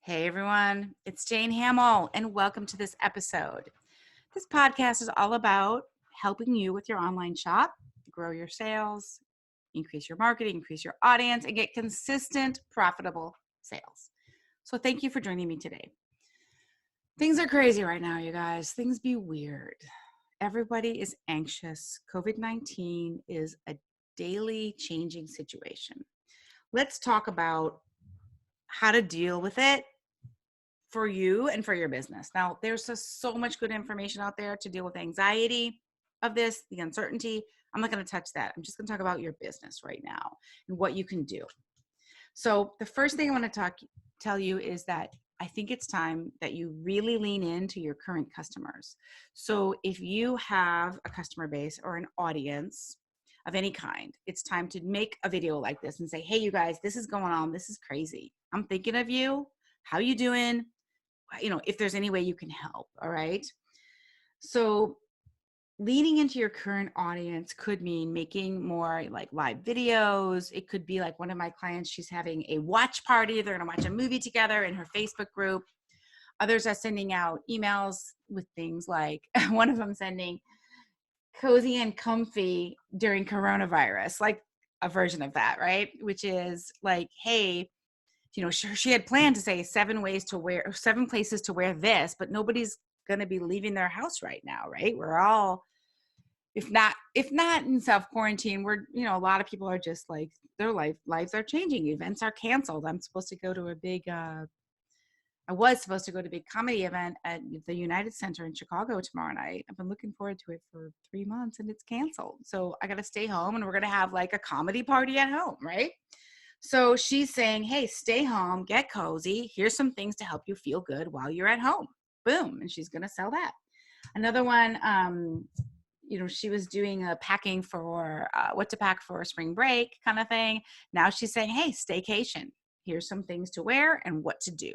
Hey everyone, it's Jane Hamill, and welcome to this episode. This podcast is all about helping you with your online shop, grow your sales, increase your marketing, increase your audience, and get consistent, profitable sales. So thank you for joining me today. Things are crazy right now, you guys. Things be weird. Everybody is anxious. COVID-19 is a daily changing situation. Let's talk about how to deal with it for you and for your business. Now, there's just so much good information out there to deal with the uncertainty. I'm not going to touch that. I'm just going to talk about your business right now and what you can do. So the first thing I want to tell you is that I think it's time that you really lean into your current customers. So if you have a customer base or an audience of any kind, it's time to make a video like this and say, hey, you guys, this is going on. This is crazy. I'm thinking of you. How you doing? If there's any way you can help. All right. So leaning into your current audience could mean making more like live videos. It could be like one of my clients, she's having a watch party. They're going to watch a movie together in her Facebook group. Others are sending out emails with things like one of them sending cozy and comfy during coronavirus, like a version of that, right? Which is like, hey, she had planned to say 7 places to wear this, but nobody's going to be leaving their house right now, right? We're all, if not in self-quarantine, a lot of people are just like, their lives are changing. Events are canceled. I was supposed to go to a big comedy event at the United Center in Chicago tomorrow night. I've been looking forward to it for 3 months and it's canceled. So I got to stay home and we're going to have like a comedy party at home, right? So she's saying, hey, stay home, get cozy. Here's some things to help you feel good while you're at home. Boom. And she's going to sell that. Another one, she was doing a packing for what to pack for spring break kind of thing. Now she's saying, hey, staycation. Here's some things to wear and what to do.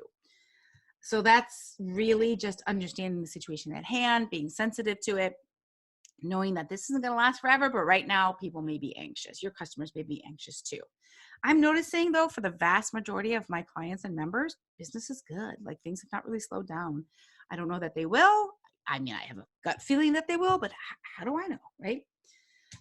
So that's really just understanding the situation at hand, being sensitive to it, knowing that this isn't going to last forever, but right now people may be anxious. Your customers may be anxious too. I'm noticing though, for the vast majority of my clients and members, business is good. Like things have not really slowed down. I don't know that they will. I mean, I have a gut feeling that they will, but how do I know, right?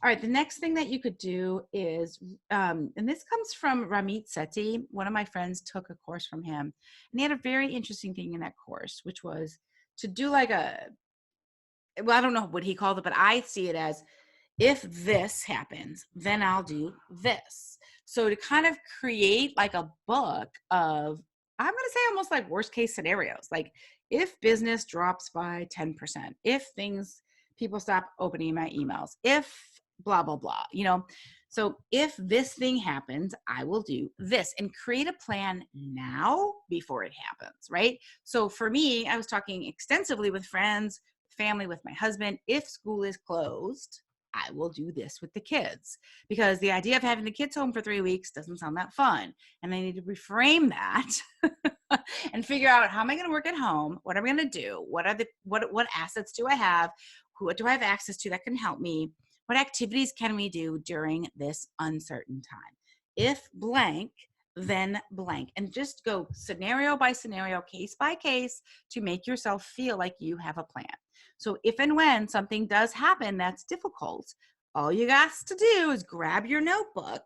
All right, the next thing that you could do is, and this comes from Ramit Sethi. One of my friends took a course from him, and he had a very interesting thing in that course, which was to do like I don't know what he called it, but I see it as, if this happens, then I'll do this. So to kind of create like a book of, I'm going to say almost like worst case scenarios, like if business drops by 10%, if people stop opening my emails, if blah, blah, blah, so if this thing happens, I will do this, and create a plan now before it happens, right? So for me, I was talking extensively with friends, family, with my husband. If school is closed, I will do this with the kids, because the idea of having the kids home for 3 weeks doesn't sound that fun. And I need to reframe that and figure out, how am I going to work at home? What am I going to do? What assets do I have? What do I have access to that can help me? What activities can we do during this uncertain time? If blank, then blank, and just go scenario by scenario, case by case, to make yourself feel like you have a plan. So if and when something does happen that's difficult, all you got to do is grab your notebook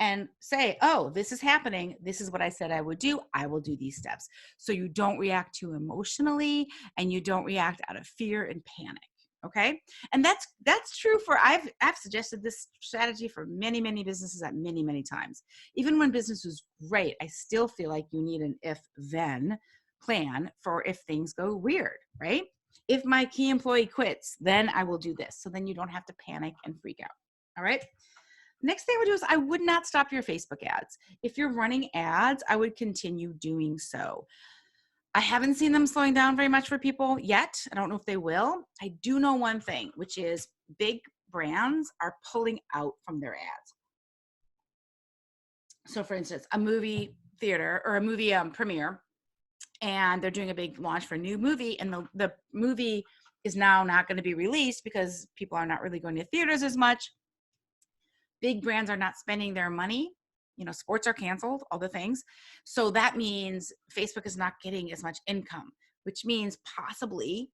and say, oh, this is happening. This is what I said I would do. I will do these steps. So you don't react too emotionally and you don't react out of fear and panic. Okay. And that's true for, I've suggested this strategy for many, many businesses at many, many times. Even when business is great, I still feel like you need an if-then plan for if things go weird, right? If my key employee quits, then I will do this. So then you don't have to panic and freak out. All right. Next thing I would do is I would not stop your Facebook ads. If you're running ads, I would continue doing so. I haven't seen them slowing down very much for people yet. I don't know if they will. I do know one thing, which is big brands are pulling out from their ads. So for instance, a movie theater or a movie premiere, and they're doing a big launch for a new movie, and the movie is now not going to be released because people are not really going to theaters as much. Big brands are not spending their money sports are canceled, all the things. So that means Facebook is not getting as much income, which means possibly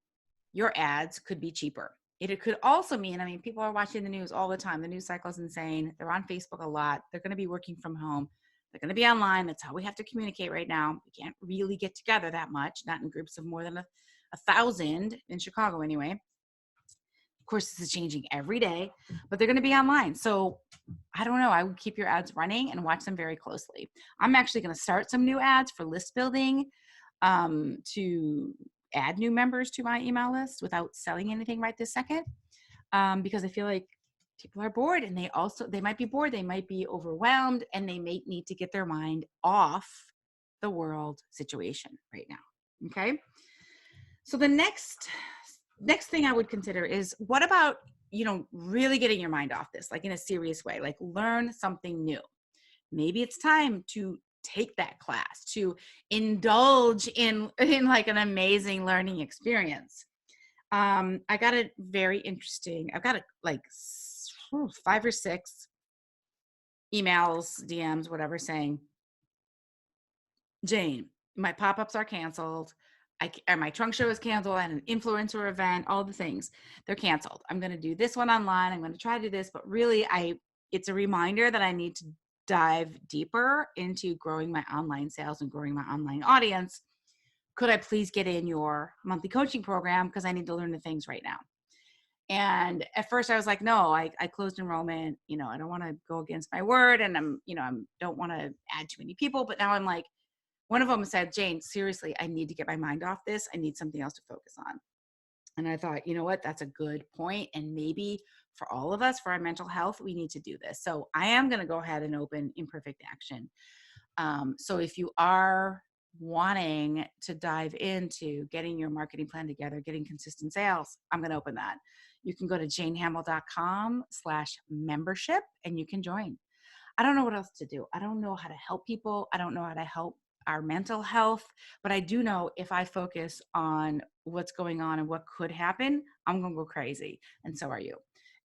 your ads could be cheaper. It could also mean, people are watching the news all the time. The news cycle is insane. They're on Facebook a lot. They're going to be working from home. They're going to be online. That's how we have to communicate right now. We can't really get together that much, not in groups of more than a 1,000 in Chicago anyway. Of course, this is changing every day, but they're going to be online. So I don't know. I would keep your ads running and watch them very closely. I'm actually going to start some new ads for list building to add new members to my email list without selling anything right this second, because I feel like people are bored, and they might be bored, they might be overwhelmed, and they may need to get their mind off the world situation right now. Okay. So the next thing I would consider is, what about, really getting your mind off this, like in a serious way, like learn something new. Maybe it's time to take that class, to indulge in like an amazing learning experience. I got a very interesting, I've got like 5 or 6 emails, DMs, whatever, saying, Jane, my pop-ups are canceled. My trunk show is canceled, and an influencer event, all the things, they're canceled. I'm going to do this one online. I'm going to try to do this, but really it's a reminder that I need to dive deeper into growing my online sales and growing my online audience. Could I please get in your monthly coaching program? Because I need to learn the things right now. And at first I was like, no, I closed enrollment. I don't want to go against my word, and I don't want to add too many people. But now I'm like, one of them said, Jane, seriously, I need to get my mind off this. I need something else to focus on. And I thought, you know what, that's a good point. And maybe for all of us, for our mental health, we need to do this. So I am going to go ahead and open Imperfect Action. So if you are wanting to dive into getting your marketing plan together, getting consistent sales, I'm going to open that. You can go to janehamill.com/membership and you can join. I don't know what else to do. I don't know how to help people. I don't know how to help our mental health, but I do know if I focus on what's going on and what could happen, I'm going to go crazy. And so are you.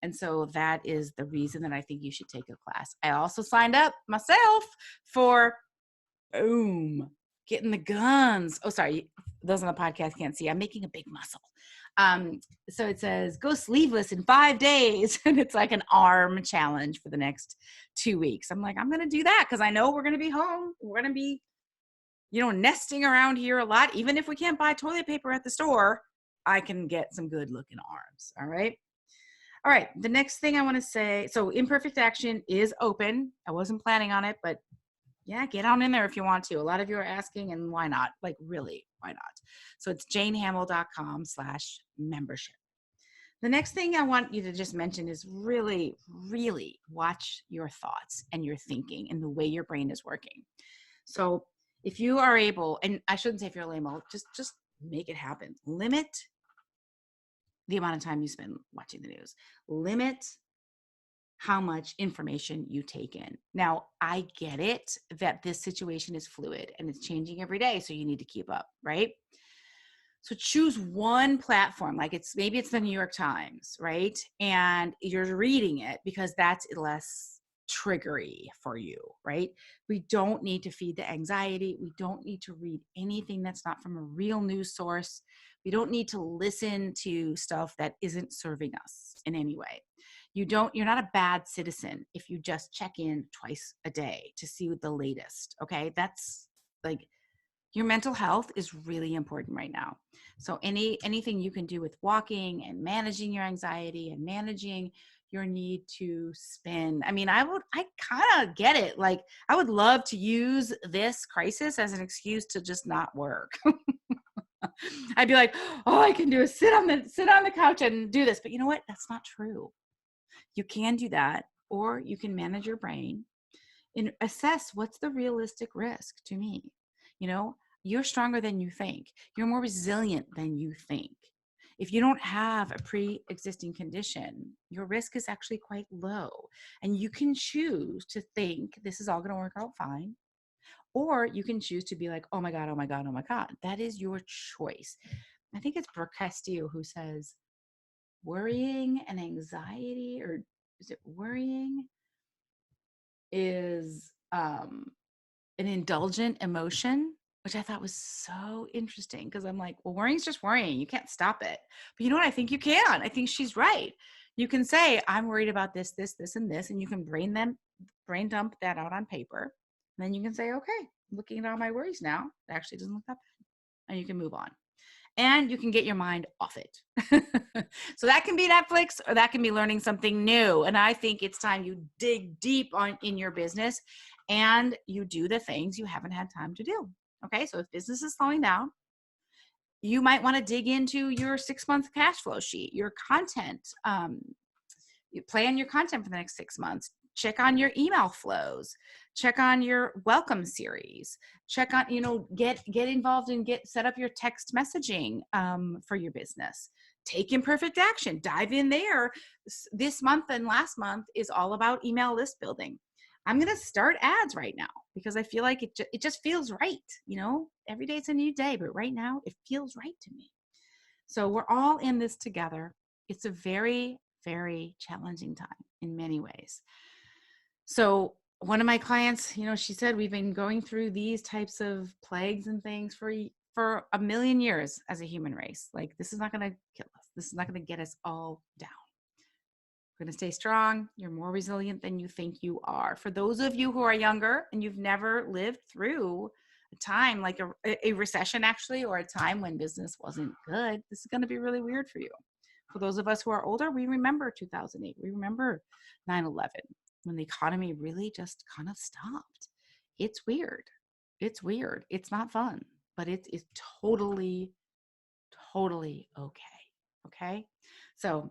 And so that is the reason that I think you should take a class. I also signed up myself for getting the guns. Oh, sorry. Those on the podcast can't see. I'm making a big muscle. So it says, go sleeveless in 5 days. And it's like an arm challenge for the next 2 weeks. I'm like, I'm going to do that because I know we're going to be home. We're going to be, nesting around here a lot. Even if we can't buy toilet paper at the store, I can get some good looking arms. All right. All right. The next thing I want to say, so Imperfect Action is open. I wasn't planning on it, but yeah, get on in there if you want to. A lot of you are asking, and why not? Like, really, why not? So it's janehamill.com/membership. The next thing I want you to just mention is really, really watch your thoughts and your thinking and the way your brain is working. So if you are able, and I shouldn't say if you're lame, just make it happen. Limit the amount of time you spend watching the news. Limit how much information you take in. Now, I get it that this situation is fluid and it's changing every day, so you need to keep up, right? So choose one platform, like maybe it's the New York Times, right? And you're reading it because that's less triggery for you, right? We don't need to feed the anxiety. We don't need to read anything that's not from a real news source. We don't need to listen to stuff that isn't serving us in any way. You're not a bad citizen if you just check in twice a day to see what the latest, okay? That's like, your mental health is really important right now. So anything you can do with walking and managing your anxiety and managing your need to spin. I kind of get it. Like, I would love to use this crisis as an excuse to just not work. I'd be like, oh, I can sit on the couch and do this. But you know what? That's not true. You can do that, or you can manage your brain and assess what's the realistic risk to me. You're stronger than you think. You're more resilient than you think. If you don't have a pre-existing condition, your risk is actually quite low. And you can choose to think this is all going to work out fine. Or you can choose to be like, oh my God, oh my God, oh my God. That is your choice. I think it's Brooke Castillo who says, worrying and anxiety, or is it worrying, is an indulgent emotion, which I thought was so interesting because I'm like, well, worrying's just worrying. You can't stop it. But you know what? I think you can. I think she's right. You can say, I'm worried about this, this, this, and this, and you can brain dump that out on paper. And then you can say, okay, I'm looking at all my worries now. It actually doesn't look that bad. And you can move on. And you can get your mind off it. So that can be Netflix, or that can be learning something new. And I think it's time you dig deep in your business and you do the things you haven't had time to do. Okay, so if business is slowing down, you might want to dig into your 6-month cash flow sheet, your content. You plan your content for the next 6 months. Check on your email flows. Check on your welcome series. Check on, get involved and set up your text messaging for your business. Take imperfect action. Dive in there. This month and last month is all about email list building. I'm going to start ads right now because I feel like it just feels right. Every day it's a new day, but right now it feels right to me. So we're all in this together. It's a very, very challenging time in many ways. So one of my clients, she said, we've been going through these types of plagues and things for a million years as a human race. Like, this is not going to kill us. This is not going to get us all down. We're going to stay strong. You're more resilient than you think you are. For those of you who are younger and you've never lived through a time like a recession, actually, or a time when business wasn't good, this is going to be really weird for you. For those of us who are older, we remember 2008. We remember 9/11, when the economy really just kind of stopped. It's weird. It's weird. It's not fun, but it's totally, totally okay. Okay. So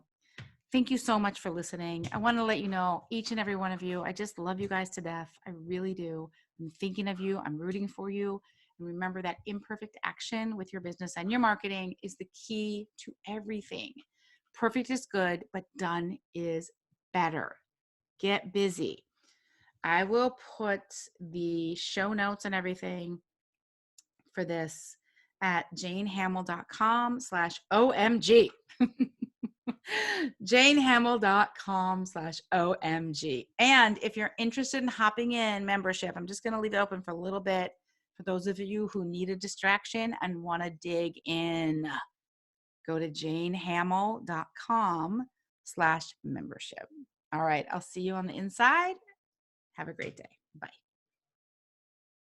thank you so much for listening. I want to let you know, each and every one of you, I just love you guys to death. I really do. I'm thinking of you. I'm rooting for you. And remember that imperfect action with your business and your marketing is the key to everything. Perfect is good, but done is better. Get busy. I will put the show notes and everything for this at janehamill.com/OMG. janehamill.com/OMG. And if you're interested in hopping in membership, I'm just going to leave it open for a little bit for those of you who need a distraction and want to dig in. Go to janehamill.com/membership. All right. I'll see you on the inside. Have a great day. Bye.